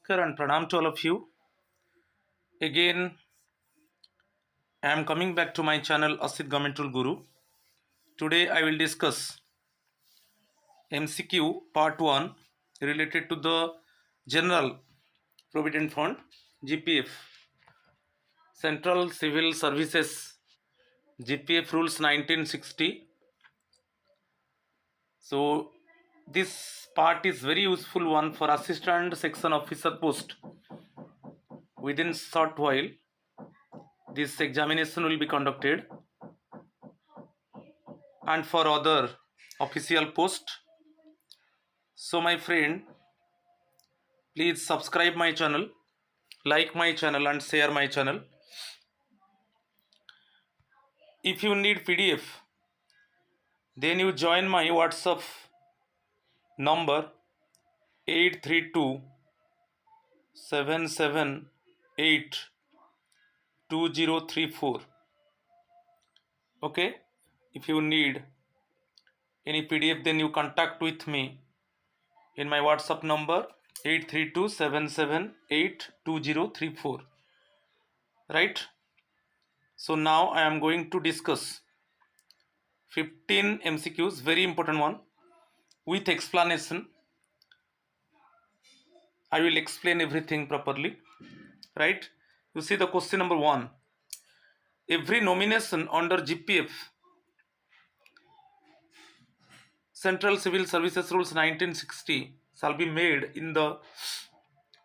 Namaskar and pranam to all of you. Again, I am coming back to my channel Asit Government Rule Guru. Today I will discuss MCQ part 1 related to the General Provident Fund GPF Central Civil Services GPF Rules 1960. So this part is very useful one for assistant section officer post. Within short while this examination will be conducted, and for other official post. So my friend, please subscribe my channel, like my channel and share my channel. If you need PDF, then you join my WhatsApp number 832 778 2034. Okay, if you need any PDF, then you contact with me in my WhatsApp number 832 778 2034. Right? So now I am going to discuss 15 MCQs, very important one, with explanation. I will explain everything properly. Right? You see the question number 1. Every nomination under GPF Central Civil Services Rules 1960 shall be made in the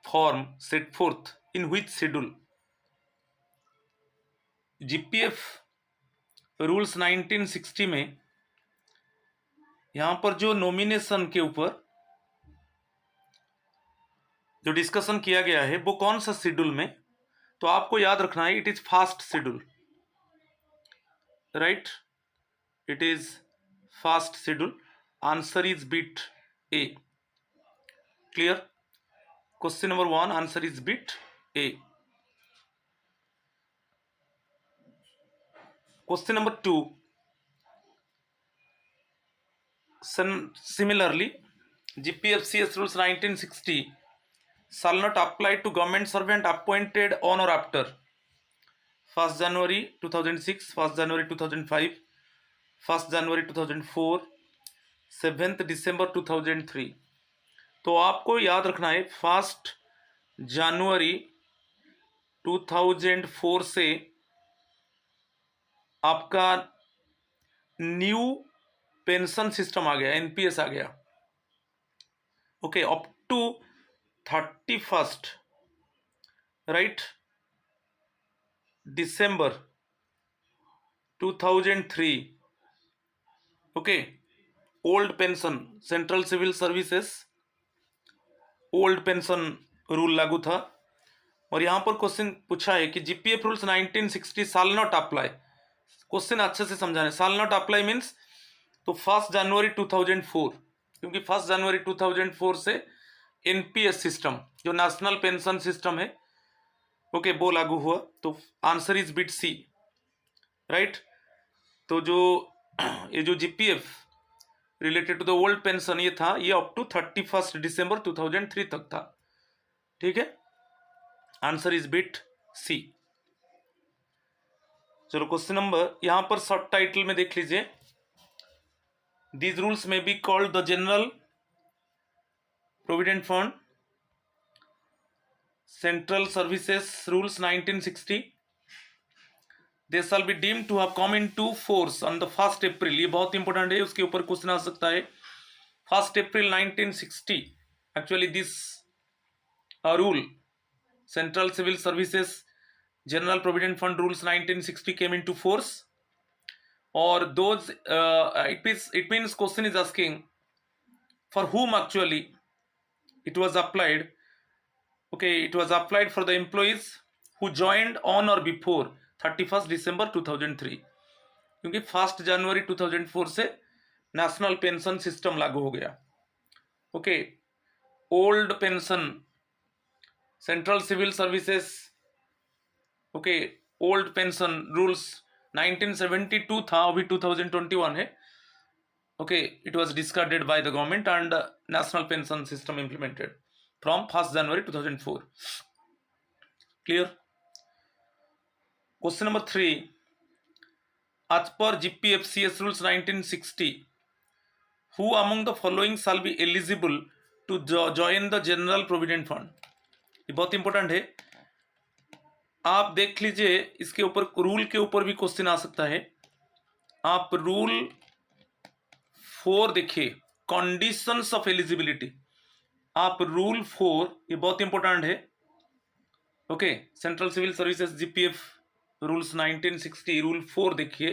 form set forth in which schedule? GPF rules 1960 में यहाँ पर जो nomination के ऊपर जो discussion किया गया है वो कौन सा शेड्यूल में, तो आपको याद रखना है, it is fast schedule. Right, it is fast schedule. Answer is bit A. Clear? Question number 1, answer is bit A. Question number 2. Similarly, GPFCS rules 1960 shall not apply to government servant appointed on or after 1st January 2006, 1st January 2005, 1st January 2004, 7th December 2003. तो आपको याद रखना है 1st January 2004 से आपका new pension system आ गया, NPS आ गया. Okay, up to 31st right December 2003. Okay, old pension central civil services old pension rule लागू था. और यहां पर क्वेश्चन पूछा है कि जीपीएफ रूल्स 1960 साल नॉट अप्लाई. क्वेश्चन अच्छे से समझाने. साल नॉट अप्लाई मीन्स तो 1st January 2004, क्योंकि 1st January 2004 से एनपीएस सिस्टम जो नेशनल पेंशन सिस्टम है, ओके, वो लागू हुआ. तो answer is bit C. Right, तो जो ये जो GPF related to the old pension ये था, ये अप टू 31st December 2003 तक था. ठीक है, आंसर इज बिट सी. चलो क्वेश्चन नंबर, यहां पर सब टाइटल में देख लीजिए. दीज रूल्स में be called the general provident fund central services rules 1960. They shall be deemed to have come into force on the 1st April. ये बहुत इंपॉर्टेंट है, उसके ऊपर क्वेश्चन आ सकता है. 1st April 1960 actually this rule central civil services General Provident Fund Rules 1960 came into force, or those it means question is asking for whom actually it was applied. Okay, it was applied for the employees who joined on or before 31st December 2003, क्योंकि 1st January 2004 से national pension system लागू हो गया. Okay, old pension central civil services, okay, old pension rules 1972 था, अभी 2021 है. Okay, it was discarded by the government and national pension system implemented. from 1st January 2004. Clear? Question number 3. As per GPFCS rules 1960, who among the following shall be eligible to join the General Provident Fund? ये बहुत important है, आप देख लीजिए। इसके ऊपर rule के ऊपर भी क्वेश्चन आ सकता है। आप रूल 4 देखिए, कंडीशंस ऑफ एलिजिबिलिटी। आप रूल 4, ये बहुत इंपॉर्टेंट है। Okay, central civil services GPF rules 1960 rule 4 देखिए,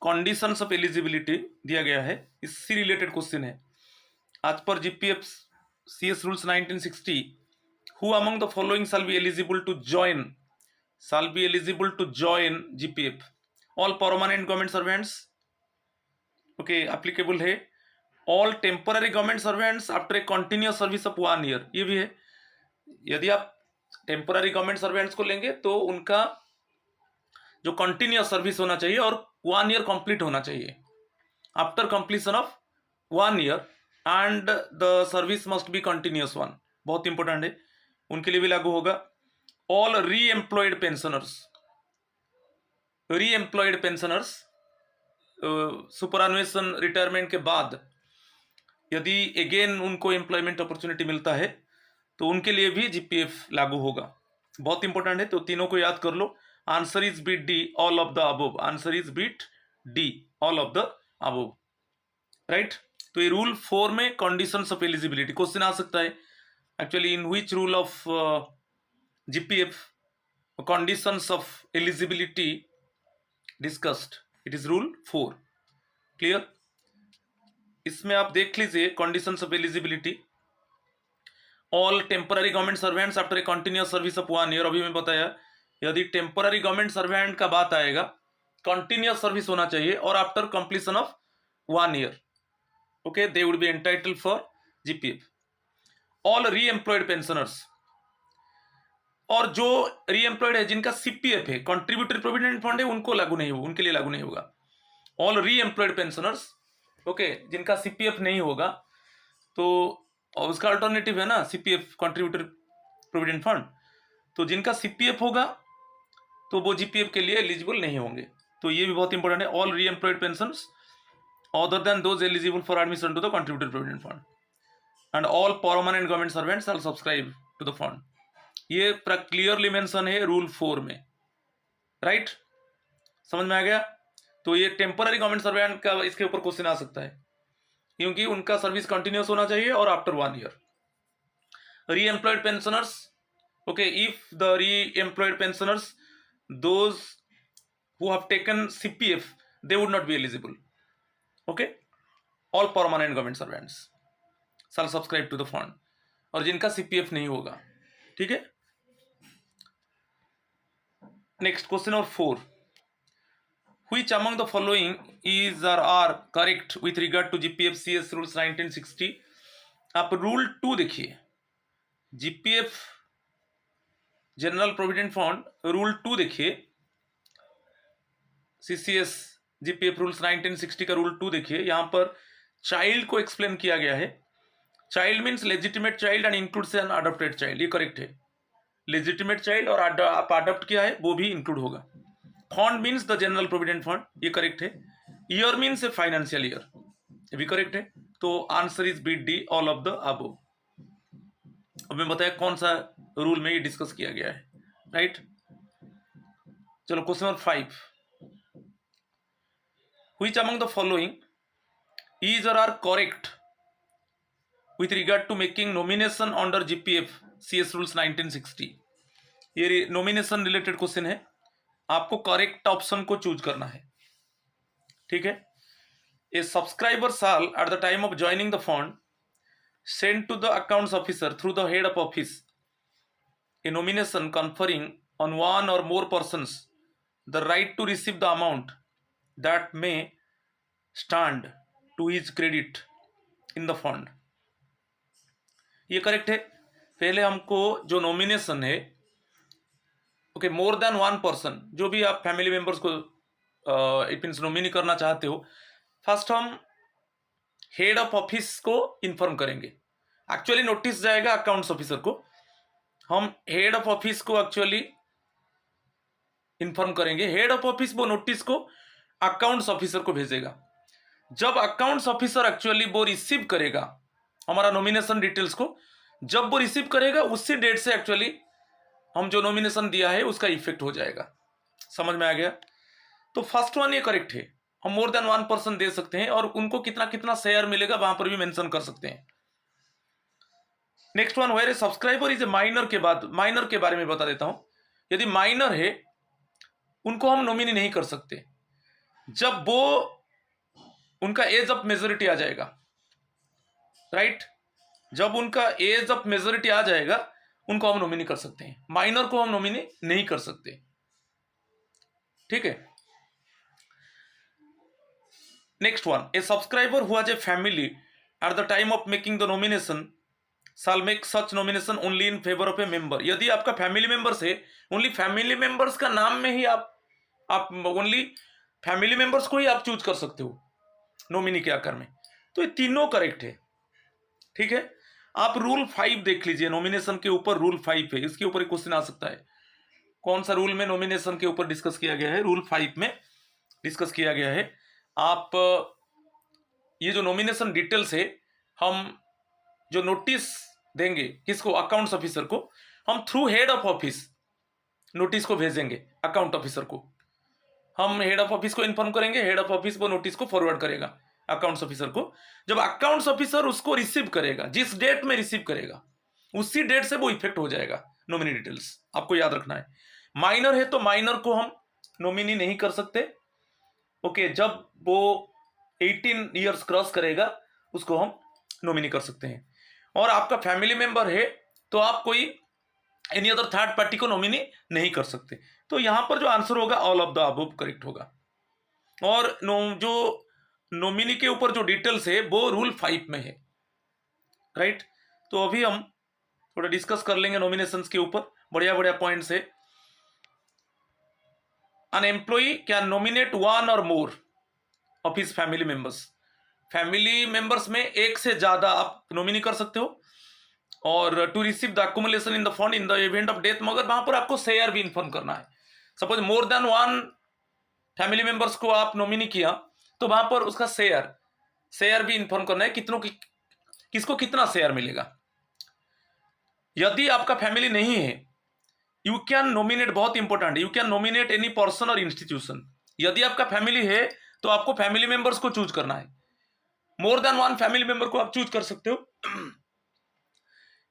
कंडीशंस ऑफ एलिजिबिलिटी दिया गया है, इससे रिलेटेड क्वेश्चन है। आज पर GPF CS rules 1960, who among the following shall be eligible to join GPF? All permanent government servants, okay, applicable है। all temporary government servants after a continuous service of 1 year, ये भी है। यदि आप temporary government servants को लेंगे तो उनका जो कंटिन्यूस सर्विस होना चाहिए और 1 ईयर कंप्लीट होना चाहिए। After completion of 1 year and the service must be continuous one, बहुत इंपॉर्टेंट है, उनके लिए भी लागू होगा। ऑल री एम्प्लॉयड पेंशनर्स सुपरएनुएशन रिटायरमेंट के बाद यदि अगेन उनको एम्प्लॉयमेंट अपॉर्चुनिटी मिलता है तो उनके लिए भी जीपीएफ लागू होगा, बहुत इंपॉर्टेंट है। तो तीनों को याद कर लो। Answer is bit D, all of the above. Answer is bit D, all of the above, right. तो ये रूल 4 में कंडीशंस ऑफ एलिजिबिलिटी क्वेश्चन आ सकता है। Actually in which rule of GPF conditions of eligibility discussed? It is rule 4। Clear? इसमें आप देख लीजिए conditions of eligibility. All temporary government servants after a continuous service of 1 year. अभी मैं बताया, यदि टेम्पररी गवर्नमेंट सर्वेंट का बात आएगा, कंटिन्यूस सर्विस होना चाहिए और after completion of 1 year, okay, they would be entitled for GPF. All री एम्प्लॉयड पेंशनर्स, और जो री एम्प्लॉयड है जिनका सीपीएफ है, कंट्रीब्यूटरी प्रोविडेंट फंड है, उनको लागू नहीं होगा, उनके लिए लागू नहीं होगा। ऑल री एम्प्लॉयड पेंशनर्स, ओके, जिनका सीपीएफ नहीं होगा तो उसका अल्टरनेटिव है ना सीपीएफ, कंट्रीब्यूटरी प्रोविडेंट फंड। तो जिनका सीपीएफ होगा तो वो जीपीएफ के लिए एलिजिबल नहीं होंगे। तो ये भी बहुत इंपॉर्टेंट है। ऑल री employed pensioners other than those eligible for admission to the contributory provident fund and all permanent government servants are subscribe to the fund. ये क्लियरली मेंशन है रूल 4 में, राइट? समझ में आ गया? तो ये टेम्पररी गवर्नमेंट सर्वेंट का इसके ऊपर क्वेश्चन आ सकता है क्योंकि उनका सर्विस कंटिन्यूस होना चाहिए और after 1 year. Re employed pensioners, okay, if the re employed pensioners those who have taken CPF they would not be eligible, okay. All permanent government servants shall subscribe to the fund, और जिनका CPF नहीं होगा, ठीक है। Next question number 4, which among the following is or are correct with regard to GPF CS rules 1960? आप rule 2 देखिए, GPF general provident fund rule 2 देखिए, CCS GPF rules 1960 का रूल 2 देखिए। यहां पर चाइल्ड को एक्सप्लेन किया गया है। Child means legitimate child and includes an adopted child, ये करेक्ट है। लेजिटिमेट चाइल्ड और आप अडॉप्ट किया है वो भी इंक्लूड होगा। Fund means the general provident fund, ये करेक्ट है। Year means a financial year, ये भी करेक्ट है। तो answer is B D, all of the above. अब मैं बताया कौन सा रूल में ये डिस्कस किया गया है, राइट? चलो question number 5, which among the following is or are correct with regard to making nomination under GPF CS rules 1960? ये नॉमिनेशन रिलेटेड क्वेश्चन है, आपको करेक्ट ऑप्शन को चूज करना है, ठीक है। A subscriber shall at the time of joining the fund send to the accounts officer through the head of office a nomination conferring on one or more persons the right to receive the amount that may stand to his credit in the fund. ये correct है। पहले हमको जो nomination है, okay, मोर than 1 person, जो भी आप family members को इट मीन्स नॉमिनी करना चाहते हो, फर्स्ट हम हेड ऑफ ऑफिस को इन्फॉर्म करेंगे। एक्चुअली नोटिस जाएगा अकाउंट्स ऑफिसर को, हम हेड ऑफ ऑफिस को एक्चुअली इन्फॉर्म करेंगे, हेड ऑफ ऑफिस वो नोटिस को अकाउंट्स ऑफिसर को भेजेगा। जब अकाउंट्स ऑफिसर एक्चुअली वो रिसीव करेगा हमारा नॉमिनेशन डिटेल्स को, जब वो रिसीव करेगा उसी डेट से एक्चुअली हम जो नॉमिनेशन दिया है उसका इफेक्ट हो जाएगा। समझ में आ गया? तो फर्स्ट वन ये करेक्ट है, हम मोर देन 1% दे सकते हैं और उनको कितना कितना शेयर मिलेगा वहां पर भी मेंशन कर सकते हैं। Next one, where a subscriber is a minor के बाद, माइनर के बारे में बता देता हूं। यदि माइनर है उनको हम नॉमिनी नहीं कर सकते, जब वो उनका एज ऑफ मेजोरिटी आ जाएगा, राइट? जब उनका एज ऑफ मेजोरिटी आ जाएगा उनको हम नॉमिनी कर सकते हैं, माइनर को हम नॉमिनी नहीं कर सकते। ठीक है। Next one, a subscriber who has a family at the time of making the nomination shall make such nomination only in favor of a member। यदि आपका फैमिली मेंबर्स है, ओनली फैमिली मेंबर्स का नाम में ही आप ओनली फैमिली मेंबर्स को ही आप choose कर सकते हो नॉमिनी के आकार में। तो ये तीनों करेक्ट है। ठीक है। आप रूल 5 देख लीजिए, नॉमिनेशन के ऊपर रूल 5 है, इसके ऊपर एक क्वेश्चन आ सकता है। कौन सा रूल में नॉमिनेशन के ऊपर डिस्कस किया गया है? रूल 5 में डिस्कस किया गया है। आप ये जो नॉमिनेशन डिटेल्स है, हम जो नोटिस देंगे किसको? अकाउंट्स ऑफिसर को, हम through head of office notice को भेजेंगे अकाउंट ऑफिसर को। हम हेड ऑफ ऑफिस को इन्फॉर्म करेंगे, हेड ऑफ ऑफिस वो नोटिस को फॉरवर्ड करेगा अकाउंट्स ऑफिसर को। जब अकाउंट्स ऑफिसर उसको रिसीव करेगा, जिस डेट में रिसीव करेगा उसी डेट से वो इफेक्ट हो जाएगा नॉमिनी डिटेल्स। आपको याद रखना है, माइनर है तो माइनर को हम नॉमिनी नहीं कर सकते। ओके, जब वो 18 ईयर्स क्रॉस करेगा उसको हम नॉमिनी कर सकते हैं। और आपका फैमिली मेंबर है तो आप कोई एनी अदर थर्ड पार्टी को नॉमिनी नहीं कर सकते। तो यहां पर जो आंसर होगा all of the above correct होगा। और जो नॉमिनी के ऊपर जो डिटेल्स है वो रूल 5 में है, राइट? तो अभी हम थोड़ा डिस्कस कर लेंगे नॉमिनेशंस के ऊपर, बढ़िया बढ़िया पॉइंट्स है। An employee can nominate one or more of his family members. Family members में एक से ज्यादा आप नॉमिनी कर सकते हो। और to receive the accumulation in the fund in the event of death, मगर वहां पर आपको शेयर भी इन्फॉर्म करना है। Suppose more than 1 family members को आप नॉमिनी किया तो वहां पर उसका शेयर भी इन्फॉर्म करना है, किसको कितना शेयर मिलेगा। यदि आपका फैमिली नहीं है, यू कैन नॉमिनेट, बहुत important, you can nominate any person और इंस्टीट्यूशन। यदि आपका फैमिली है तो आपको फैमिली मेंबर्स को चूज करना है, मोर देन 1 फैमिली मेंबर को आप चूज कर सकते हो।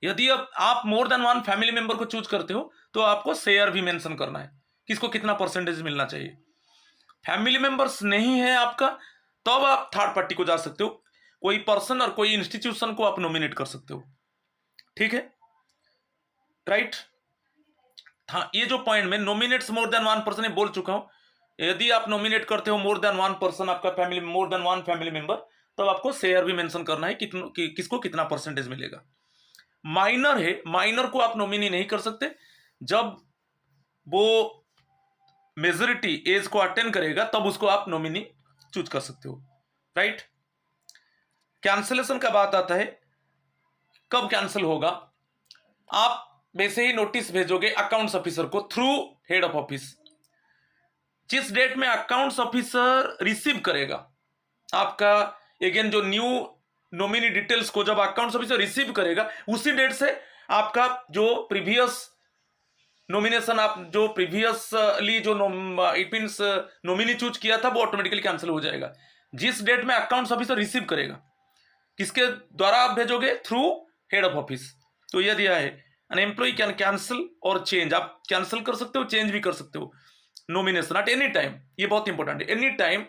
यदि आप मोर देन 1 फैमिली मेंबर को चूज करते हो तो आपको शेयर भी मेंशन करना है, किसको कितना परसेंटेज मिलना चाहिए। फैमिली मेंबर्स नहीं है आपका, तब आप थर्ड पार्टी को जा सकते हो, कोई पर्सन और कोई इंस्टीट्यूशन को आप नॉमिनेट कर सकते हो। ठीक है, राइट? हाँ, ये जो पॉइंट में नॉमिनेट्स मोर देन 1 पर्सन बोल चुका हूं। यदि आप नॉमिनेट करते हो मोर देन 1 पर्सन, आपका फैमिली मोर देन 1 फैमिली मेंबर, तब आपको शेयर भी मेंशन करना है किसको कितना परसेंटेज मिलेगा। माइनर है, माइनर को आप नॉमिनी नहीं कर सकते, जब वो मेजॉरिटी एज को अटेन करेगा तब उसको आप नॉमिनी चूज कर सकते हो, राइट? कैंसिलेशन का बात आता है, कब कैंसिल होगा? आप वैसे ही नोटिस भेजोगे अकाउंट्स ऑफिसर को थ्रू हेड ऑफ ऑफिस। जिस डेट में अकाउंट्स ऑफिसर रिसीव करेगा आपका, अगेन जो न्यू नॉमिनी डिटेल्स को जब अकाउंट्स ऑफिसर रिसीव करेगा उसी डेट से आपका जो प्रीवियस नॉमिनेशन, आप जो प्रीवियसली जो इट मींस नॉमिनी चूज किया था वो ऑटोमेटिकली कैंसिल हो जाएगा। जिस डेट में अकाउंट्स ऑफिसर रिसीव करेगा, किसके द्वारा आप भेजोगे? Through head of office. तो यह दिया है, एन एम्प्लॉय कैन कैंसिल और चेंज, आप कैंसिल कर सकते हो, चेंज भी कर सकते हो नॉमिनेशन एट एनी टाइम। ये बहुत इंपॉर्टेंट है, एनी टाइम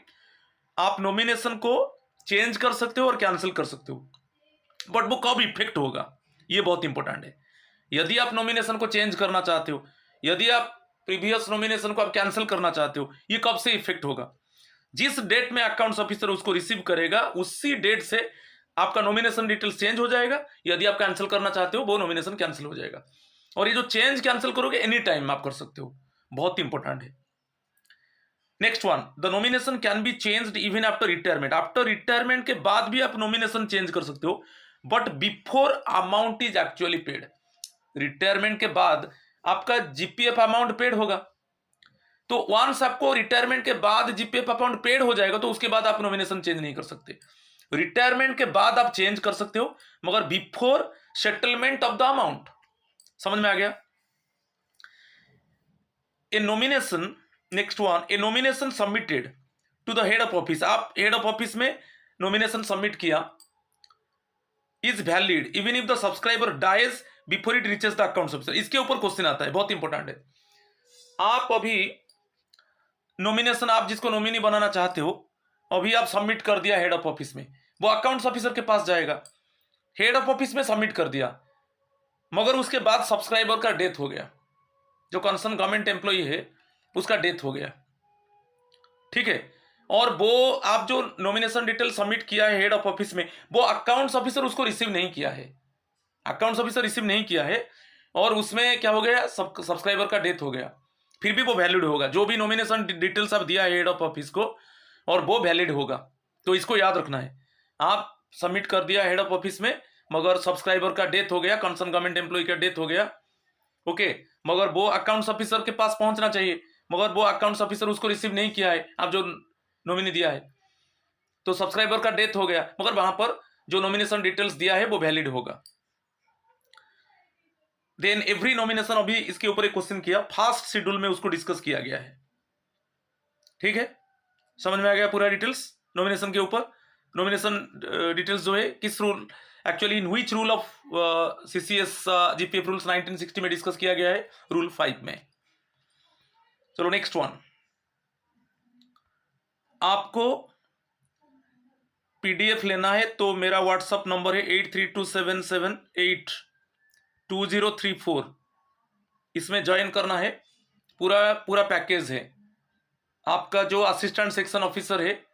आप नॉमिनेशन को चेंज कर सकते हो और कैंसिल कर सकते हो, बट वो कब इफेक्ट होगा ये बहुत इंपॉर्टेंट है। यदि आप नॉमिनेशन को चेंज करना चाहते हो, यदि आप प्रीवियस नॉमिनेशन को आप कैंसिल करना चाहते हो, ये कब से इफेक्ट होगा? जिस डेट में अकाउंट्स ऑफिसर उसको रिसीव करेगा उसी डेट से आपका नॉमिनेशन डिटेल्स चेंज हो जाएगा। यदि आप कैंसिल करना चाहते हो वो नॉमिनेशन कैंसिल हो जाएगा। और ये जो चेंज कैंसिल करोगे एनी टाइम आप कर सकते हो, बहुत इंपॉर्टेंट है। Next one, the nomination can be changed even after retirement. After retirement के बाद भी आप नॉमिनेशन चेंज कर सकते हो, but before amount is actually paid. Retirement के बाद आपका जीपीएफ अमाउंट पेड होगा। तो वंस आपको रिटायरमेंट के बाद जीपीएफ अमाउंट पेड हो जाएगा तो उसके बाद आप नॉमिनेशन चेंज नहीं कर सकते। रिटायरमेंट के बाद आप चेंज कर सकते हो, मगर before settlement of the amount. समझ में आ गया? A nomination, next one, a nomination submitted to the head of office. आप हेड ऑफ ऑफिस में नॉमिनेशन सबमिट किया, is valid even if the subscriber dies before it reaches the account officer. इसके ऊपर question आता है, बहुत important है। आप अभी नॉमिनेशन, आप जिसको नॉमिनी बनाना चाहते हो अभी आप सबमिट कर दिया हेड ऑफ ऑफिस में, वो अकाउंट्स ऑफिसर के पास जाएगा। हेड ऑफ ऑफिस में सबमिट कर दिया, मगर उसके बाद सब्सक्राइबर का डेथ हो गया, जो कंसर्न गवर्नमेंट एम्प्लॉई है उसका डेथ हो गया, ठीक है। और वो आप जो नॉमिनेशन डिटेल सबमिट किया है हेड ऑफ ऑफिस में, वो अकाउंट्स ऑफिसर उसको रिसीव नहीं किया है, अकाउंट्स ऑफिसर रिसीव नहीं किया है, और उसमें क्या हो गया, सब्सक्राइबर का डेथ हो गया, फिर भी वो वैलिड होगा। जो भी नॉमिनेशन डिटेल्स आप दिया है हेड ऑफ ऑफिस को, और वो वैलिड होगा। तो इसको याद रखना है। आप सबमिट कर दिया हेड ऑफ ऑफिस में, मगर सब्सक्राइबर का डेथ हो गया, कंसर्न गवर्नमेंट एम्प्लॉय का डेथ हो गया, ओके, मगर वो अकाउंट्स ऑफिसर के पास पहुंचना चाहिए, मगर वो अकाउंट्स ऑफिसर उसको रिसीव नहीं किया है, आप जो नॉमिनी दिया है, तो सब्सक्राइबर का डेथ हो गया, मगर वहां पर जो नॉमिनेशन डिटेल्स दिया है वो वैलिड होगा। देन एवरी नॉमिनेशन, अभी इसके ऊपर एक क्वेश्चन किया, फास्ट शेड्यूल में उसको डिस्कस किया गया है, ठीक है। समझ में आ गया पूरा डिटेल्स नॉमिनेशन के ऊपर। नॉमिनेशन डिटेल्स जो है किस rule, actually in which rule of CCS GPF rules 1960 में डिस्कस किया गया है, रूल 5 में। चलो नेक्स्ट वन, आपको पीडीएफ लेना है तो मेरा व्हाट्सअप नंबर है 8327782034, इसमें ज्वाइन करना है। पूरा पूरा पैकेज है। आपका जो असिस्टेंट सेक्शन ऑफिसर है,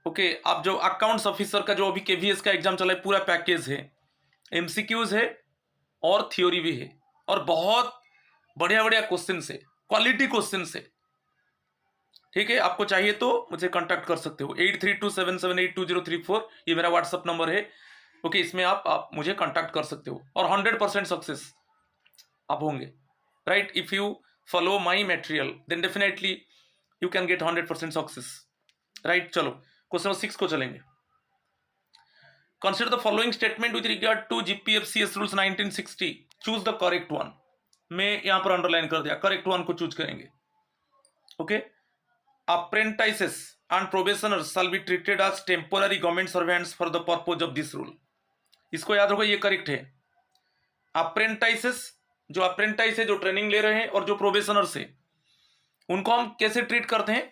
ओके, आप जो अकाउंट्स ऑफिसर का जो अभी केवीएस का एग्जाम चला है, पूरा पैकेज है, एमसीक्यूज है और थ्योरी भी है, और बहुत बढ़िया बढ़िया क्वेश्चन है, क्वालिटी क्वेश्चन है, ठीक है। आपको चाहिए तो मुझे कांटेक्ट कर सकते हो, 8327782034 ये मेरा व्हाट्सअप नंबर है, ओके, इसमें आप मुझे कांटेक्ट कर सकते हो, और 100% सक्सेस आप होंगे, right. If you follow my material then definitely you can get 100% success, right. चलो क्वेश्चन नंबर 6 को चलेंगे। Consider the following statement with regard to GPFCS rules 1960, choose the correct one. मैं यहां पर अंडरलाइन कर दिया, करेक्ट वन को choose करेंगे, okay. Apprentices and probationers shall be treated as temporary government servants for the purpose of this rule। इसको याद रखो, ये करेक्ट है। अप्रेंटाइसेस, जो अप्रेंटाइस है, जो ट्रेनिंग ले रहे हैं, और जो प्रोबेशनर्स है, उनको हम कैसे ट्रीट करते हैं,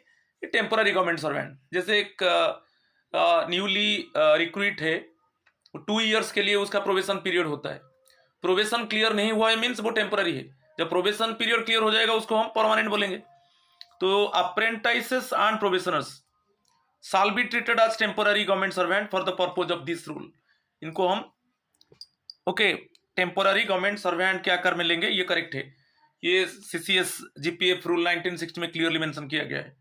ये टेम्पररी गवर्नमेंट सर्वेंट। जैसे एक न्यूली रिक्रूट है, 2 ईयर्स के लिए उसका प्रोबेशन पीरियड होता है, प्रोबेशन क्लियर नहीं हुआ है मीन्स वो टेम्पररी है, जब प्रोबेशन पीरियड क्लियर हो जाएगा उसको हम परमानेंट बोलेंगे। तो apprentices and probationers shall be treated as temporary government servant for the purpose of this rule. इनको हम ओके टेम्पोररी गवर्नमेंट सर्वेंट के आकार में लेंगे, ये करेक्ट है। ये सीसीएस जीपीएफ रूल 1960 में क्लियरली मेंशन किया गया है।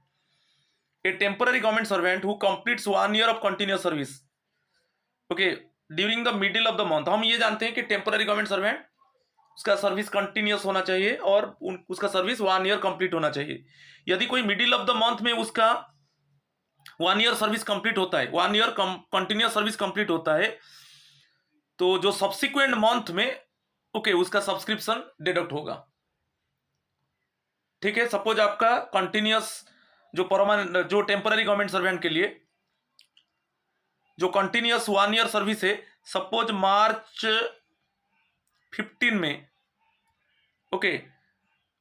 A temporary government servant who completes 1 year of continuous service, okay, during the middle of the month. हम ये जानते हैं कि टेम्पोररी गवर्नमेंट सर्वेंट, उसका सर्विस कंटिन्यूअस होना चाहिए और उसका सर्विस 1 ईयर कंप्लीट होना चाहिए। यदि कोई मिडिल ऑफ द मंथ में उसका 1 ईयर सर्विस कंप्लीट होता है, 1 ईयर कंटिन्यूअस सर्विस कंप्लीट होता है, तो जो सब्सिक्वेंट मंथ में ओके उसका सब्सक्रिप्शन डिडक्ट होगा, ठीक है। सपोज आपका कंटिन्यूअस जो परमानेंट, जो टेम्पररी गवर्नमेंट सर्वेंट के लिए जो कंटिन्यूअस 1 ईयर सर्विस है, सपोज मार्च 15 में okay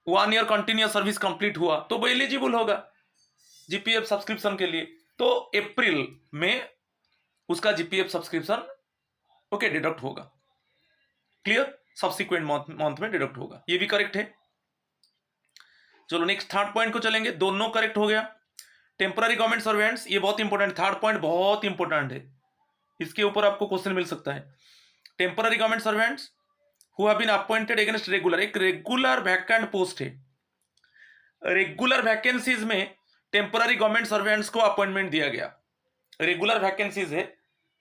1 year continuous service complete हुआ, तो वो एलिजिबल होगा जीपीएफ सब्सक्रिप्शन के लिए। तो अप्रैल में उसका जीपीएफ सब्सक्रिप्शन ओके डिडक्ट होगा, क्लियर, सब्सिक्वेंट मंथ में डिडक्ट होगा, ये भी करेक्ट है। चलो नेक्स्ट थर्ड पॉइंट को चलेंगे, दोनों करेक्ट हो गया। टेम्पररी गवर्नमेंट सर्वेंट्स, ये बहुत इंपॉर्टेंट, थर्ड पॉइंट बहुत इंपॉर्टेंट है, इसके ऊपर आपको क्वेश्चन मिल सकता है। Temporary government servants who have been appointed against regular, एक रेगुलर वैकेंट पोस्ट है, रेगुलर वैकेंसीज में टेम्पररी गवर्नमेंट सर्वेंट्स को अपॉइंटमेंट दिया गया। रेगुलर वैकेंसीज है,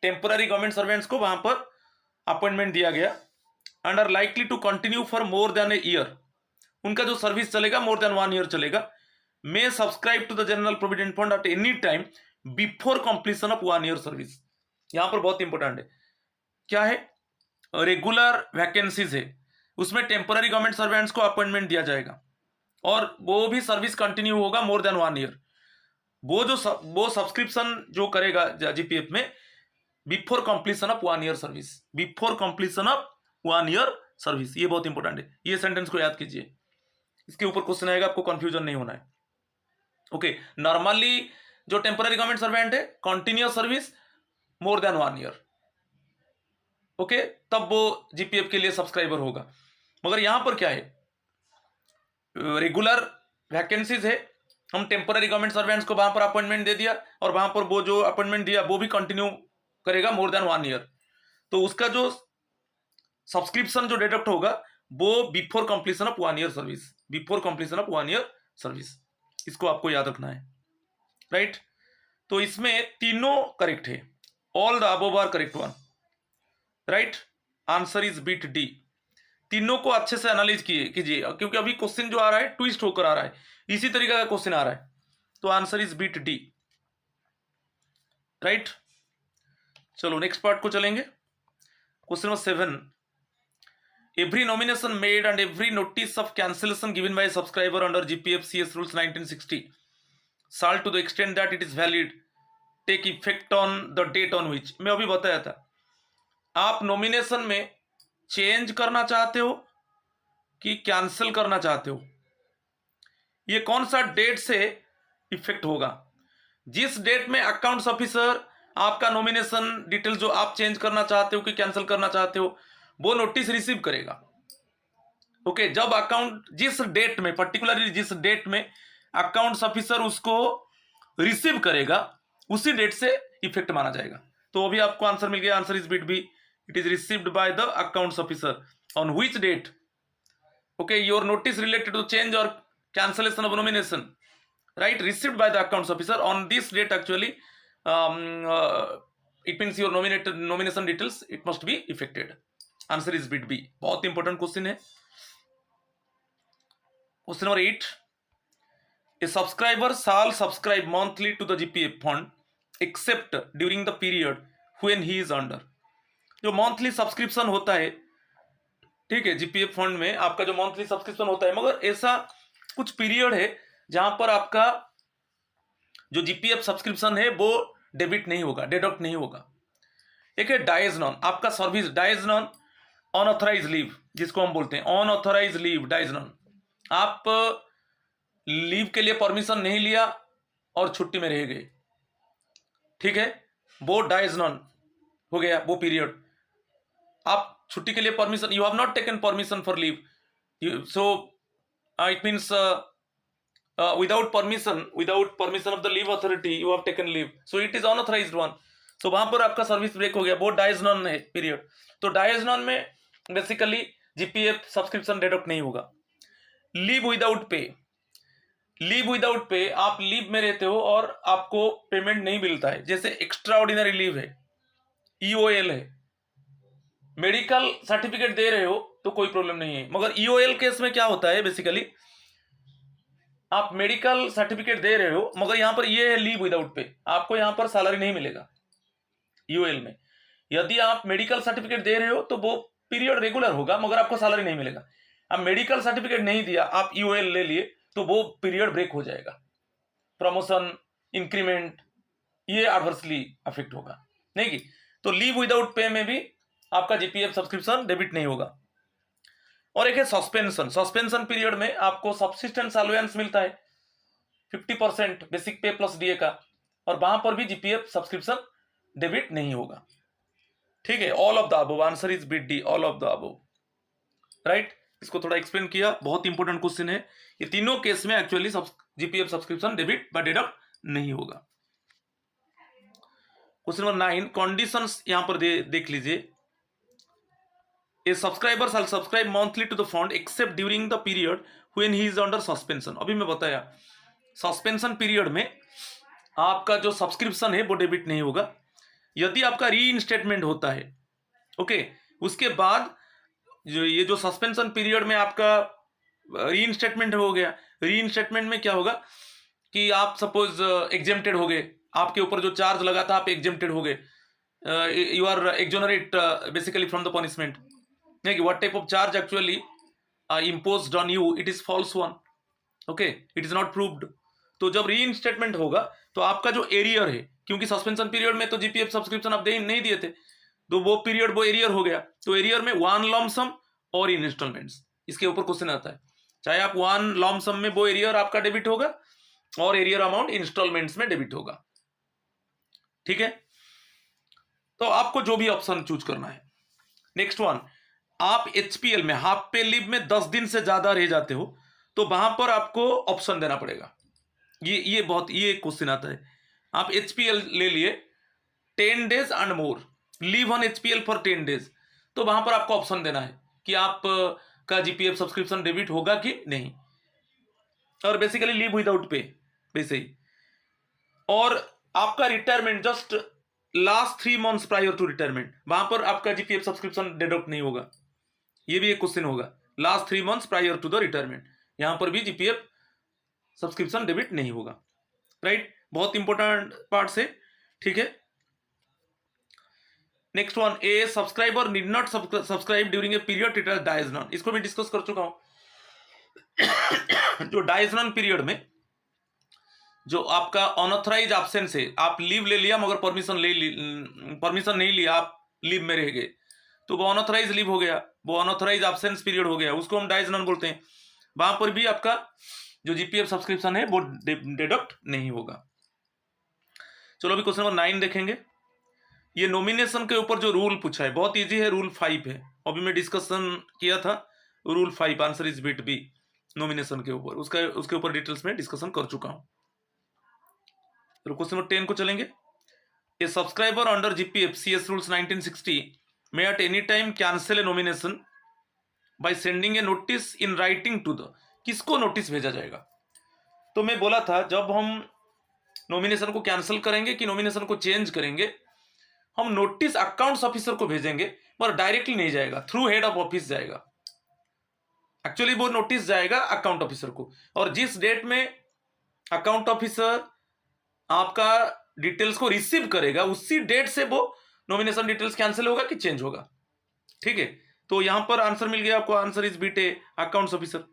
टेम्पररी गवर्नमेंट सर्वेंट्स को वहां पर अपॉइंटमेंट दिया गया and are likely to continue for more than a year, उनका जो सर्विस चलेगा मोर देन 1 ईयर चलेगा, may subscribe to the general provident fund at any time before completion of 1 year service. यहां पर बहुत इंपॉर्टेंट है, क्या है, रेगुलर वैकेंसीज है, उसमें टेम्पररी गवर्नमेंट सर्वेंट्स को अपॉइंटमेंट दिया जाएगा और वो भी सर्विस कंटिन्यू होगा मोर देन 1 ईयर। वो सब्सक्रिप्शन जो करेगा जीपीएफ में before completion of 1 year service, before completion of 1 year service, ये बहुत इंपॉर्टेंट है, ये सेंटेंस को याद कीजिए, इसके ऊपर क्वेश्चन आएगा, आपको कंफ्यूजन नहीं होना है। ओके, नॉर्मली जो टेम्पररी गवर्नमेंट सर्वेंट है कंटिन्यूअस सर्विस मोर देन 1 ईयर, ओके, तब वो जीपीएफ के लिए सब्सक्राइबर होगा। मगर यहां पर क्या है, रेगुलर वैकेंसीज है, हम टेम्पररी गवर्नमेंट सर्वेंट्स को वहां पर अपॉइंटमेंट दे दिया और वहां पर वो जो अपॉइंटमेंट दिया वो भी कंटिन्यू करेगा मोर देन 1 ईयर, तो उसका जो सब्सक्रिप्शन जो डिडक्ट होगा वो before completion of 1 year service, before completion of 1 year service, इसको आपको याद रखना है, राइट। तो इसमें तीनों करेक्ट है, all the above are correct one, right, answer is bit D. तीनों को अच्छे से एनालाइज कीजिए क्योंकि अभी क्वेश्चन जो आ रहा है ट्विस्ट होकर आ रहा है, इसी तरीके का क्वेश्चन आ रहा है, तो answer is bit D, right. चलो नेक्स्ट पार्ट को चलेंगे, question number 7, every nomination made and every notice of cancellation given by a subscriber under GPFCS rules 1960 shall to the extent that it is valid take effect on the date on which, मैं अभी बताया था, आप nomination में change करना चाहते हो कि कैंसिल करना चाहते हो, ये कौन सा डेट से इफेक्ट होगा, जिस डेट में अकाउंट्स ऑफिसर आपका नॉमिनेशन डिटेल जो आप चेंज करना चाहते हो कि कैंसिल करना चाहते हो वो नोटिस रिसीव करेगा, ओके, जब अकाउंट जिस डेट में पर्टिकुलरली जिस डेट में अकाउंट्स ऑफिसर उसको रिसीव करेगा उसी डेट से इफेक्ट माना जाएगा। तो अभी आपको आंसर मिल गया, answer is bit B, it is received by the accounts officer on which date, okay, your notice related to change or cancellation of nomination, right, received by the accounts officer on this date actually it means your nomination details it must be effected, answer is bit B. बहुत important question है। Question number 8, a subscriber shall subscribe monthly to the GPF fund except during the period when he is under, जो monthly subscription होता है, ठीक है, GPF fund में आपका जो मंथली सब्सक्रिप्शन होता है, मगर ऐसा कुछ पीरियड है जहां पर आपका जो जीपीएफ सब्सक्रिप्शन है वो डेबिट नहीं होगा, डिडक्ट नहीं होगा। एक है डाइज नॉन, आपका service dies non unauthorise leave, जिसको हम बोलते हैं अनऑथराइज लीव, डाइज नॉन, आप लीव के लिए परमिशन नहीं लिया और छुट्टी में रह गए, ठीक है, वो डाइज नॉन हो गया वो पीरियड, आप छुट्टी के लिए permission, you have not taken permission for leave, so it means without permission of the leave authority you have taken leave, so it is unauthorized one, so वहां पर आपका सर्विस ब्रेक हो गया, वो डाइज नॉन है period. तो dies non में basically GPF subscription deduct नहीं होगा। Leave without pay, leave without pay, आप लीव में रहते हो और आपको पेमेंट नहीं मिलता है, जैसे एक्स्ट्रा ऑर्डिनरी लीव है, ईओएल है, मेडिकल सर्टिफिकेट दे रहे हो तो कोई प्रॉब्लम नहीं है, मगर ईओएल केस में क्या होता है, बेसिकली आप मेडिकल सर्टिफिकेट दे रहे हो मगर यहां पर ये है लीव विदाउट पे, आपको यहां पर सैलरी नहीं मिलेगा यूएल में। यदि आप मेडिकल सर्टिफिकेट दे रहे हो तो वो पीरियड रेगुलर होगा मगर आपको सैलरी नहीं मिलेगा। आप मेडिकल सर्टिफिकेट नहीं दिया, आप यूएल ले लिए तो वो पीरियड ब्रेक हो जाएगा, प्रमोशन, इंक्रीमेंट, ये एडवर्सली अफेक्ट होगा नहीं कि। तो लीव विदाउट पे में भी आपका जीपीएफ सब्सक्रिप्शन डेबिट नहीं होगा। और एक है सस्पेंशन, सस्पेंशन पीरियड में आपको सब्सिस्टेंस अलाउंस मिलता है 50% बेसिक पे प्लस डीए का, और वहां पर भी जीपीएफ सब्सक्रिप्शन डेबिट नहीं होगा, ठीक है। All of the above, answer is bit D, all of the above, right. इसको थोड़ा एक्सप्लेन किया, बहुत इंपॉर्टेंट क्वेश्चन है। ये तीनों केस में एक्चुअली जीपीएफ सब्सक्रिप्शन डेबिट व डिडक्ट नहीं होगा। क्वेश्चन नंबर 9, कंडीशंस यहां पर देख लीजिए। A subscriber shall subscribe monthly to the fund except during the period when he is under suspension। अभी मैं बताया सस्पेंशन पीरियड में आपका जो सब्सक्रिप्शन है वो डेबिट नहीं होगा। यदि आपका री इंस्टेटमेंट होता है, ओके, उसके बाद जो सस्पेंशन पीरियड में आपका री इंस्टेटमेंट हो गया, री इंस्टेटमेंट में क्या होगा कि आप सपोज एग्जेम्प्टेड हो गए, आपके ऊपर जो चार्ज लगा था आप एग्जेम्प्टेड हो गए, you are exonerate basically from the punishment, नहीं, what type of charge actually imposed on you, it is false one, okay, it is not proved। तो जब री इंस्टेटमेंट होगा तो आपका जो एरियर है, क्योंकि सस्पेंशन पीरियड में तो जीपीएफ सब्सक्रिप्शन आप नहीं दिए थे, तो वो पीरियड वो एरियर हो गया, तो एरियर में वन लॉम सम और इन इंस्टॉलमेंट्स, इसके ऊपर क्वेश्चन आता है, चाहे आप वन लॉम सम में वो एरियर आपका डेबिट होगा और एरियर अमाउंट इंस्टॉलमेंट्स में डेबिट होगा, ठीक है। तो आपको जो भी ऑप्शन चूज करना है। नेक्स्ट वन, आप एचपीएल में हाफ पे लीव में 10 दिन से ज्यादा रह जाते हो तो वहां पर आपको ऑप्शन देना पड़ेगा। ये क्वेश्चन आता है, आप एचपीएल ले लिए 10 days and more, leave on HPL for 10 days, तो वहां पर आपको ऑप्शन देना है कि आप का जीपीएफ सब्सक्रिप्शन डेबिट होगा कि नहीं, और बेसिकली लीव विदाउट पे वैसे ही। और आपका retirement just last 3 months prior to retirement, वहां पर आपका जीपीएफ सब्सक्रिप्शन डिडक्ट नहीं होगा, ये भी एक क्वेश्चन होगा, last 3 months prior to the retirement, यहां पर भी जीपीएफ सब्सक्रिप्शन डेबिट नहीं होगा, राइट। बहुत इंपॉर्टेंट पार्ट से, ठीक है। Next one, a subscriber need not subscribe during a period it dies non, इसको भी डिस्कस कर चुका हूं। जो डाइज नॉन पीरियड में जो आपका अनऑथराइज एब्सेंस है, आप लीव ले लिया मगर परमिशन नहीं लिया, आप लीव में रह गए, तो वो अनऑथराइज लीव हो गया, वो अनऑथराइज एब्सेंस पीरियड हो गया, उसको हम डाइज नॉन बोलते हैं। वहां पर भी आपका जो जीपीएफ सब्सक्रिप्शन है वो डिडक्ट नहीं होगा। चलो अभी क्वेश्चन नंबर 9 देखेंगे। ये नॉमिनेशन के ऊपर जो रूल पूछा है बहुत इजी है, रूल 5 है, अभी मैं डिस्कशन किया था rule 5, answer is bit B, nomination के ऊपर, उसके ऊपर डिटेल्स में डिस्कशन कर चुका हूं। तो क्वेश्चन नंबर 10 को चलेंगे। A subscriber under GPF CS rules 1960 may at any time cancel a nomination by sending a notice in writing to the, किसको नोटिस भेजा जाएगा? तो मैं बोला था जब हम नॉमिनेशन को कैंसिल करेंगे कि नॉमिनेशन को चेंज करेंगे, हम नोटिस अकाउंट्स ऑफिसर को भेजेंगे, पर डायरेक्टली नहीं जाएगा, थ्रू हेड ऑफ ऑफिस जाएगा। एक्चुअली वो नोटिस जाएगा अकाउंट ऑफिसर को, और जिस डेट में अकाउंट ऑफिसर आपका डिटेल्स को रिसीव करेगा उसी डेट से वो नॉमिनेशन डिटेल्स कैंसिल होगा कि चेंज होगा, ठीक है। तो यहां पर आंसर मिल गया आपको, answer is bit accounts officer.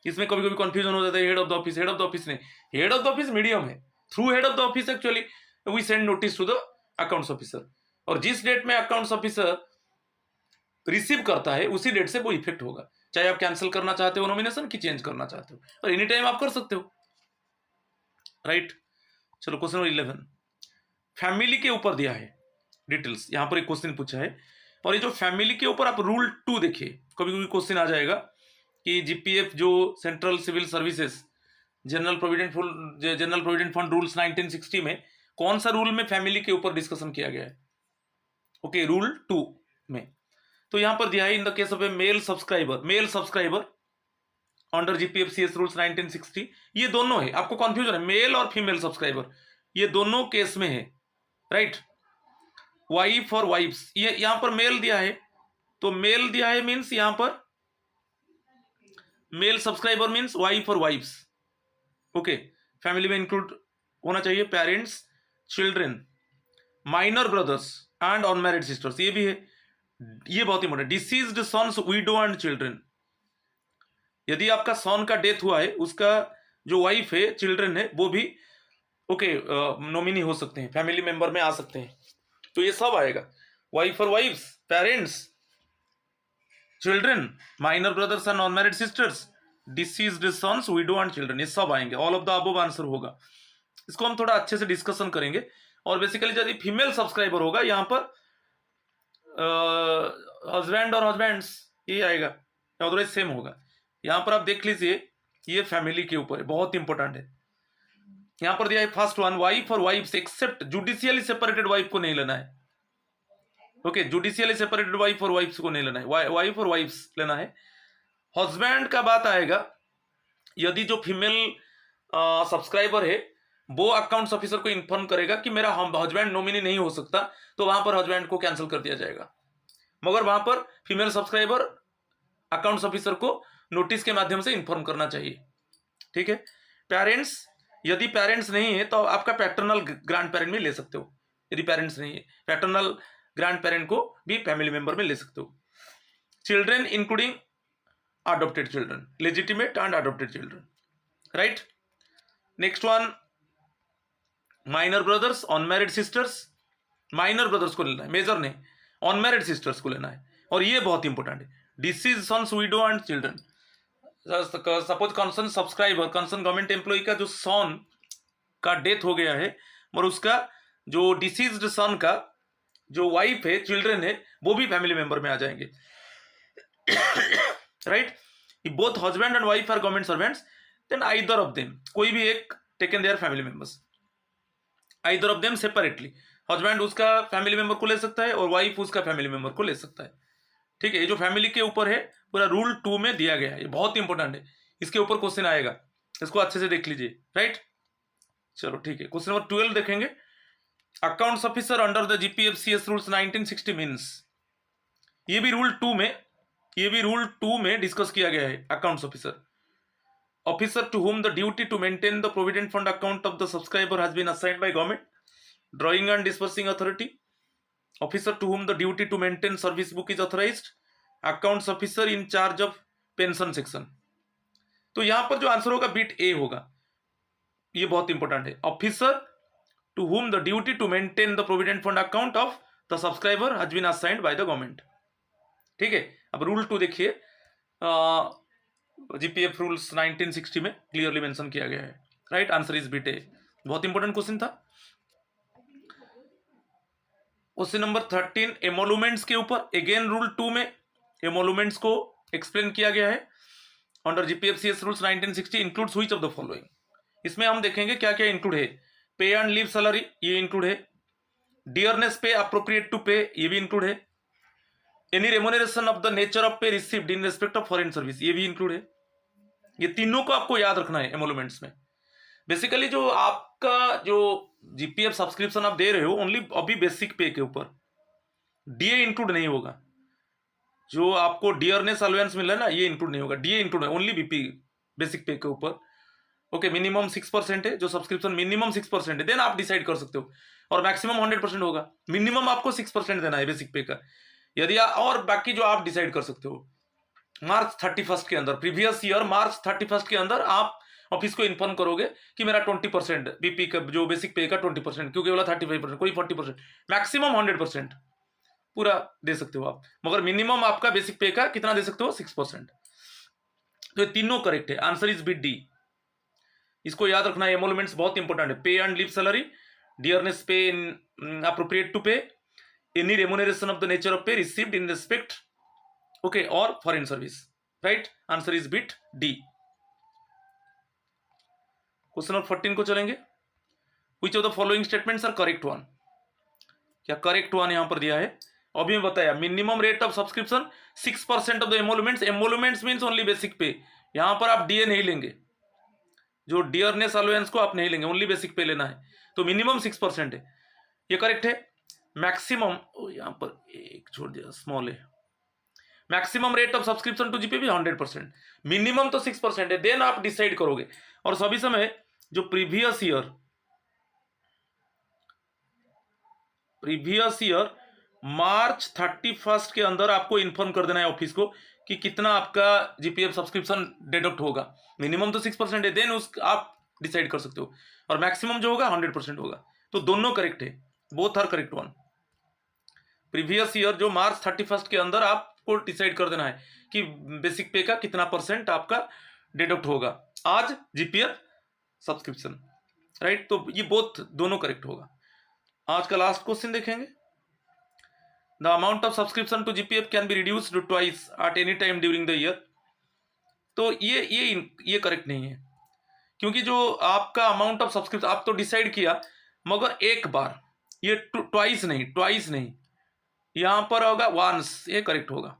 इसमें कभी कभी कंफ्यूजन हो जाता है, head of the office, head of the office नहीं, head of the office medium है, through head of the office actually we send notice to the accounts officer, और जिस डेट में अकाउंट्स ऑफिसर रिसीव करता है उसी डेट से वो इफेक्ट होगा, चाहे आप कैंसिल करना चाहते हो नॉमिनेशन की चेंज करना चाहते हो, और एनी टाइम आप कर सकते हो, राइट। चलो क्वेश्चन नंबर 11, फैमिली के ऊपर दिया है डिटेल्स, यहां पर एक क्वेश्चन पूछा है, और ये जो फैमिली के ऊपर आप रूल 2 देखिए, कभी कभी क्वेश्चन आ जाएगा कि जीपीएफ जो central civil services general provident fund rules 1960 में कौन सा रूल में फैमिली के ऊपर डिस्कशन किया गया है, ओके, रूल 2 में। तो यहां पर दिया है in the case of a male subscriber under GPF CS rules 1960, ये दोनों है, आपको कंफ्यूजन है मेल और फीमेल सब्सक्राइबर, ये दोनों केस में है, राइट। वाइफ और वाइफ्स, ये यहां पर मेल दिया है, तो मेल दिया है मींस यहां पर मेल सब्सक्राइबर मींस वाइफ और वाइफ्स, ओके। फैमिली में इंक्लूड होना चाहिए parents, children, minor brothers and unmarried sisters, ये भी है, ये बहुत important, deceased sons, widow and children, यदि आपका सन का डेथ हुआ है, उसका जो वाइफ है, चिल्ड्रन है, वो भी ओके नॉमिनी हो सकते हैं, फैमिली मेंबर में आ सकते हैं, तो ये सब आएगा, वाइफ और wives, parents, children, minor brothers and unmarried sisters, deceased sons, widow and children, ये सब आएंगे, all of the above answer होगा। इसको हम थोड़ा अच्छे से डिस्कशन करेंगे, और बेसिकली यदि फीमेल सब्सक्राइबर होगा यहाँ पर हस्बैंड और हस्बैंड्स ये आएगा, अदरवाइज सेम होगा। यहां पर आप देख लीजिए, ये फैमिली के ऊपर है, बहुत इंपॉर्टेंट है। यहां पर दिया है फर्स्ट वन, वाइफ और wives except judicially separated wife को नहीं लेना है, ओके, जुडिशियली सेपरेटेड वाइफ और वाइफ्स को नहीं लेना है, वाइफ और वाइफ्स लेना है। हस्बैंड का बात आएगा, यदि जो फीमेल सब्सक्राइबर है वो अकाउंट्स ऑफिसर को इन्फॉर्म करेगा कि मेरा हस्बैंड नॉमिनी नहीं हो सकता, तो वहां पर हस्बैंड को कैंसिल कर दिया जाएगा। मगर वहां पर फीमेल सब्सक्राइबर अकाउंट्स ऑफिसर को नोटिस के माध्यम से इन्फॉर्म करना चाहिए। ठीक है। पेरेंट्स, यदि पेरेंट्स नहीं है तो आपका पैटर्नल ग्रैंड पेरेंट में ले सकते हो। यदि पेरेंट्स नहीं है, पैटर्नल ग्रैंड पेरेंट को भी फैमिली मेंबर में ले सकते हो। Children including adopted children, legitimate and adopted children, right. Next one, minor brothers, unmarried sisters. Minor brothers को लेना है, मेजर नहीं, अनमैरिड सिस्टर्स को लेना है। और ये बहुत इंपॉर्टेंट है, deceased sons, widow and children. Suppose concern subscriber, concern government employee का जो सन का डेथ हो गया है और उसका जो डिसीज्ड सन का जो वाइफ है, चिल्ड्रन है, वो भी फैमिली मेंबर में आ जाएंगे, right. Both husband and wife are government servants, then either of them, कोई भी एक taken their family members, either of them separately. Husband उसका फैमिली मेंबर को ले सकता है और वाइफ उसका फैमिली मेंबर को ले सकता है। ठीक है। ये जो फैमिली के ऊपर है पूरा रूल 2 में दिया गया है, ये बहुत इंपॉर्टेंट है, इसके ऊपर क्वेश्चन आएगा, इसको अच्छे से देख लीजिए, राइट। चलो ठीक है, क्वेश्चन नंबर 12 देखेंगे। Accounts officer under the GPFCS rules 1960 means, ये भी रूल 2 में डिस्कस किया गया है। Accounts officer to whom the duty to maintain the provident fund account of the subscriber has been assigned by government, drawing and disbursing authority, officer to whom the duty to maintain service book is authorized, accounts officer in charge of pension section। तो यहां पर जो answer होगा bit A होगा, ये बहुत important है। Officer to whom the duty to maintain the provident fund account of the subscriber has been assigned by the government। ठीक है। अब रूल 2 देखिए, जीपीएफ रूल्स 1960 में क्लियरली मेंशन किया गया है, right. Answer is bit A. बहुत इंपॉर्टेंट क्वेश्चन था। क्वेश्चन नंबर 13, एमोलुमेंट्स के ऊपर अगेन रूल 2 में एमोलुमेंट्स को एक्सप्लेन किया गया है। Under GPFCS rules 1960 includes which of the following. इसमें हम देखेंगे क्या क्या इंक्लूड है। पे एंड लीव सैलरी, ये इंक्लूड है। Dearness pay appropriate to pay, ये भी इंक्लूड है। Any remuneration of the nature of pay received in respect of foreign service, ये भी इंक्लूड है। ये तीनों को आपको याद रखना है एमोलुमेंट्स में। बेसिकली जो आपका जो जीपीएफ सब्सक्रिप्शन आप दे रहे हो ओनली अभी बेसिक पे के ऊपर, डीए इंक्लूड नहीं होगा। जो आपको डियरनेस अलाउंस मिल रहा है ना, ये इंक्लूड नहीं होगा, डीए इंक्लूड है ओनली बीपी बेसिक पे के ऊपर। ओके, मिनिमम 6% है जो सब्सक्रिप्शन, मिनिमम 6% है, देन आप डिसाइड कर सकते हो। और मैक्सिमम 100% होगा। मिनिमम आपको 6% देना है बेसिक पे का, यदि और बाकी जो आप डिसाइड कर सकते हो। मार्च 31 के अंदर, प्रीवियस ईयर मार्च 31 के अंदर आप ऑफिस को इन्फॉर्म करोगे कि मेरा 20% बीपी का जो बेसिक पे का 20%, क्योंकि बोला 35%, कोई 40%, मैक्सिमम 100% पूरा दे सकते हो आप। मगर मिनिमम आपका बेसिक पे का कितना दे सकते हो, 6%। तो ये तीनों करेक्ट है, आंसर इज बी डी। इसको याद रखना है, एमोलुमेंट्स बहुत इंपॉर्टेंट है। Pay and leave salary, dearness pay appropriate to pay, any remuneration of the nature of pay received in respect, okay, और foreign service, right. Answer is bit D. Question number 14 को चलेंगे। Which of the following statements are correct one. क्या correct one यहां पर दिया है, अभी मैं बताया। Minimum rate of subscription 6% of the emoluments, emoluments means only basic pay. यहां पर आप डीए नहीं लेंगे, जो डियरनेस अलाउंस को आप नहीं लेंगे, ओनली बेसिक पे लेना है। तो मिनिमम 6% है, ये करेक्ट है। मैक्सिमम, यहां पर एक छोड़ दिया, स्मॉल है। Maximum rate of subscription to GP भी 100%, मिनिमम तो 6% है, देन आप डिसाइड करोगे। और सभी समय जो प्रीवियस ईयर मार्च 31 के अंदर आपको इन्फॉर्म कर देना है ऑफिस को कि कितना आपका जीपीएफ सब्सक्रिप्शन डिडक्ट होगा। मिनिमम तो 6% है, देन उस आप डिसाइड कर सकते हो। और मैक्सिमम जो होगा 100% होगा। तो दोनों करेक्ट है, both are correct one. Previous year जो मार्च 31 के अंदर आपको डिसाइड कर देना है कि बेसिक पे का कितना % आपका डिडक्ट होगा आज जीपीएफ सब्सक्रिप्शन, राइट। तो ये बोथ दोनों करेक्ट होगा। आज का लास्ट क्वेश्चन देखेंगे। The amount of subscription to GPF can be reduced twice at any time during the year. तो ये करेक्ट नहीं है, क्योंकि जो आपका अमाउंट ऑफ सब्सक्रिप्शन आप तो डिसाइड किया, मगर एक बार, ये ट्वाइस नहीं, यहां पर होगा वंस, ये करेक्ट होगा।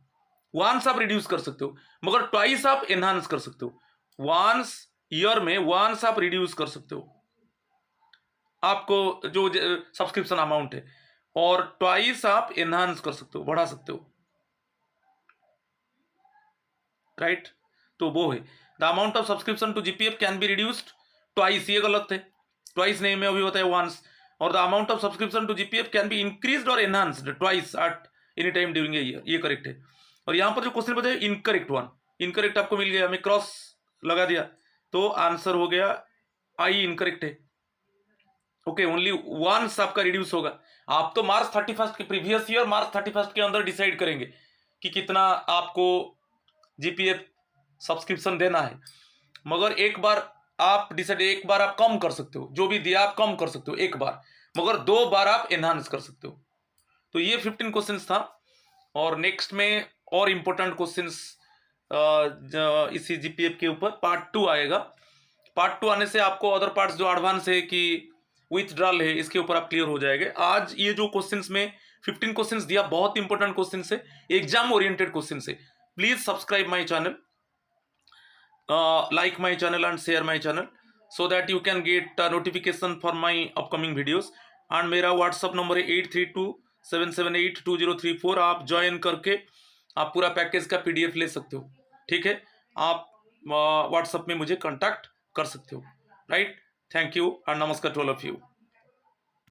वंस आप रिड्यूस कर सकते हो, मगर ट्वाइस आप एनहांस कर सकते हो। वंस ईयर में वंस आप रिड्यूस कर सकते हो, आपको जो सब्सक्रिप्शन अमाउंट है, और ट्वाइस आप एनहांस कर सकते हो, बढ़ा सकते हो, राइट। तो वो है the amount of subscription to GPF can be reduced twice, ये गलत है, ट्वाइस नहीं, मैं अभी बताया वंस। और the amount of subscription to GPF can be increased or enhanced twice at any time during a year, ये करेक्ट है। और यहाँ पर जो क्वेश्चन बताया इनकरेक्ट वन, इनकरेक्ट आपको मिल गया, हमें क्रॉस लगा दिया, तो आंसर हो गया आई इनकरेक्ट है। ओके, ओनली वंस आपका रिड्यूस होगा। आप तो मार्च 31 के प्रीवियस ईयर मार्च 31 के अंदर डिसाइड करेंगे कि कितना आपको जीपीएफ सब्सक्रिप्शन देना है, मगर एक बार आप डिसाइड, एक बार आप कम कर सकते हो, जो भी दिया आप कम कर सकते हो एक बार, मगर 2 बार आप एनहांस कर सकते हो। तो ये 15 क्वेश्चंस था, और नेक्स्ट में और इम्पोर्टेंट क्वेश्चंस इसी जीपीएफ के ऊपर पार्ट 2 आएगा। पार्ट 2 आने से आपको अदर पार्ट्स जो एडवांस है कि विथड्रॉल है, इसके ऊपर आप क्लियर हो जाएंगे। आज ये जो क्वेश्चंस में 15 क्वेश्चंस दिया, बहुत इंपॉर्टेंट क्वेश्चंस है, एग्जाम ओरिएंटेड क्वेश्चंस है। Please subscribe my channel, like my channel and share my channel, so that you can get notification for my upcoming videos। and मेरा व्हाट्सअप नंबर है 8327782034, आप join करके आप पूरा पैकेज का PDF ले सकते हो, ठीक है। आप व्हाट्सअप में मुझे कांटेक्ट कर सकते हो, राइट। थैंक यू एंड नमस्कार टू ऑल ऑफ यू।